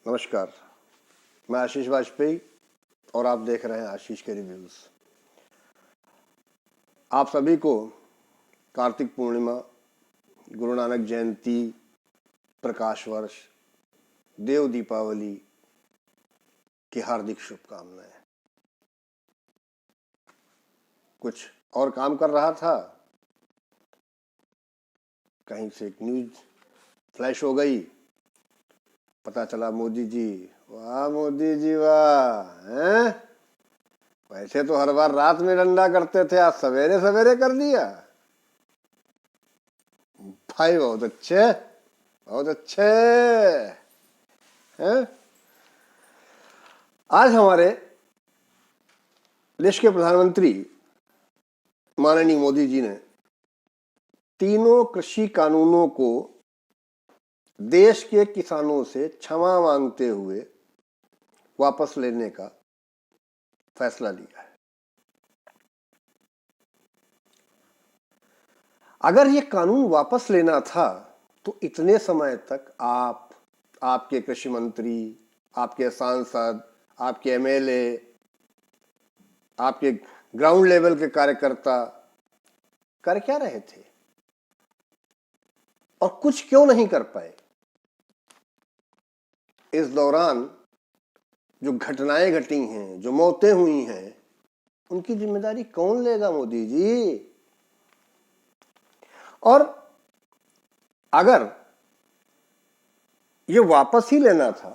नमस्कार, मैं आशीष वाजपेयी और आप देख रहे हैं आशीष के रिव्यूज। आप सभी को कार्तिक पूर्णिमा, गुरु नानक जयंती, प्रकाश वर्ष, देव दीपावली की हार्दिक शुभकामनाएं। कुछ और काम कर रहा था, कहीं से एक न्यूज फ्लैश हो गई, पता चला मोदी जी, वाह मोदी जी वाह, हैं? वैसे तो हर बार रात में डंडा करते थे, आज सवेरे सवेरे कर दिया। भाई बहुत अच्छे, बहुत अच्छे हैं। आज हमारे देश के प्रधानमंत्री माननीय मोदी जी ने तीनों कृषि कानूनों को देश के किसानों से क्षमा मांगते हुए वापस लेने का फैसला लिया है। अगर ये कानून वापस लेना था तो इतने समय तक आपके कृषि मंत्री, आपके सांसद, आपके एमएलए, आपके ग्राउंड लेवल के कार्यकर्ता कर क्या रहे थे और कुछ क्यों नहीं कर पाए? इस दौरान जो घटनाएं घटी हैं, जो मौतें हुई हैं, उनकी जिम्मेदारी कौन लेगा मोदी जी? और अगर ये वापस ही लेना था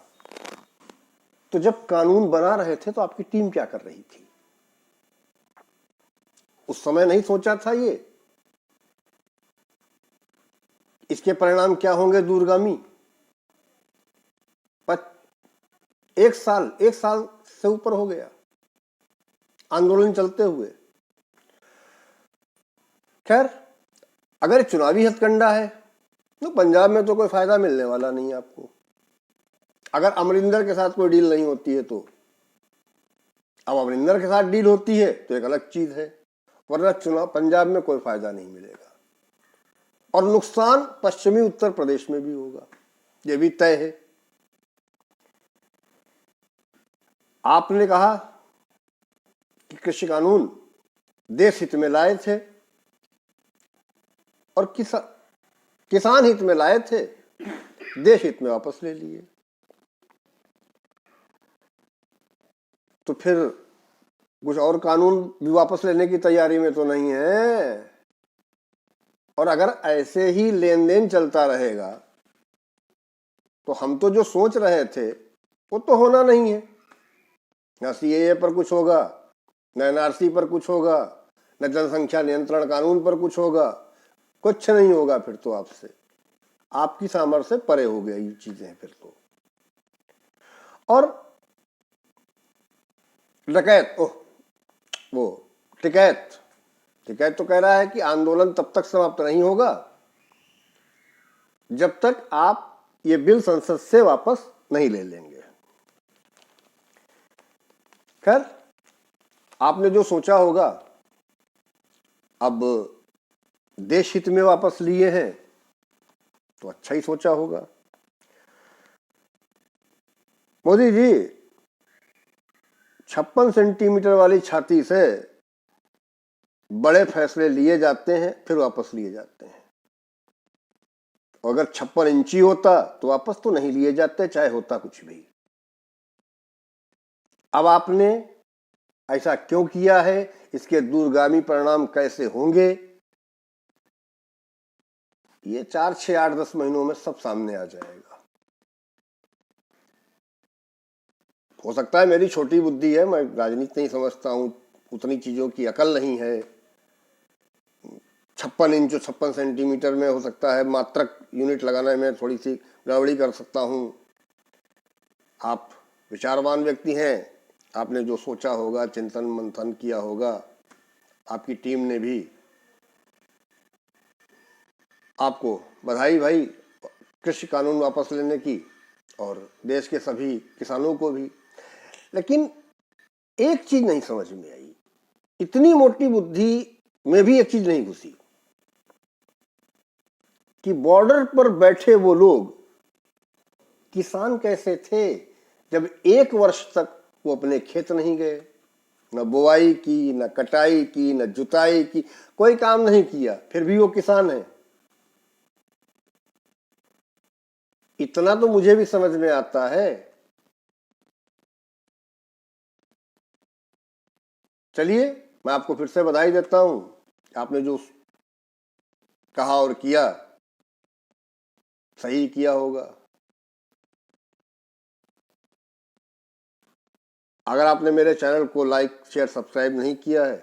तो जब कानून बना रहे थे तो आपकी टीम क्या कर रही थी? उस समय नहीं सोचा था ये इसके परिणाम क्या होंगे दूरगामी? एक साल से ऊपर हो गया आंदोलन चलते हुए। खैर, अगर चुनावी हथकंडा है तो पंजाब में तो कोई फायदा मिलने वाला नहीं है आपको। अगर अमरिंदर के साथ कोई डील नहीं होती है तो, अब अमरिंदर के साथ डील होती है तो एक अलग चीज है, वरना चुनाव पंजाब में कोई फायदा नहीं मिलेगा और नुकसान पश्चिमी उत्तर प्रदेश में भी होगा, यह भी तय है। आपने कहा कि कृषि कानून देश हित में लाए थे और किसान हित में लाए थे, देश हित में वापस ले लिए। तो फिर कुछ और कानून भी वापस लेने की तैयारी में तो नहीं है। और अगर ऐसे ही लेन देन चलता रहेगा तो हम तो जो सोच रहे थे वो तो होना नहीं है। न सीएए पर कुछ होगा, न एनआरसी पर कुछ होगा, न जनसंख्या नियंत्रण कानून पर कुछ होगा, कुछ नहीं होगा। फिर तो आपकी सामर्थ्य से परे हो गई ये चीजें फिर तो। और डकैत, टिकैत तो कह रहा है कि आंदोलन तब तक समाप्त नहीं होगा जब तक आप ये बिल संसद से वापस नहीं ले लेंगे। खैर, आपने जो सोचा होगा, अब देश हित में वापस लिए हैं तो अच्छा ही सोचा होगा। मोदी जी, 56 सेंटीमीटर वाली छाती से बड़े फैसले लिए जाते हैं फिर वापस लिए जाते हैं। अगर 56 इंची होता तो वापस तो नहीं लिए जाते, चाहे होता कुछ भी। अब आपने ऐसा क्यों किया है, इसके दूरगामी परिणाम कैसे होंगे, ये 4, 6, 8, 10 महीनों में सब सामने आ जाएगा। हो सकता है मेरी छोटी बुद्धि है, मैं राजनीति नहीं समझता हूं, उतनी चीजों की अकल नहीं है। 56 इंच 56 सेंटीमीटर में हो सकता है मात्रक यूनिट लगाने में थोड़ी सी गड़बड़ी कर सकता हूं। आप विचारवान व्यक्ति हैं, आपने जो सोचा होगा, चिंतन मंथन किया होगा, आपकी टीम ने भी। आपको बधाई भाई कृषि कानून वापस लेने की, और देश के सभी किसानों को भी। लेकिन एक चीज नहीं समझ में आई, इतनी मोटी बुद्धि में भी एक चीज नहीं घुसी कि बॉर्डर पर बैठे वो लोग किसान कैसे थे जब 1 वर्ष तक वो अपने खेत नहीं गए, न बुआई की, न कटाई की, न जुताई की, कोई काम नहीं किया, फिर भी वो किसान है। इतना तो मुझे भी समझ में आता है। चलिए, मैं आपको फिर से बधाई देता हूं, आपने जो कहा और किया सही किया होगा। अगर आपने मेरे चैनल को लाइक शेयर सब्सक्राइब नहीं किया है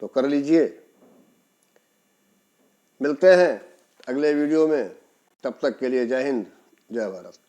तो कर लीजिए। मिलते हैं अगले वीडियो में, तब तक के लिए जय हिंद, जय भारत।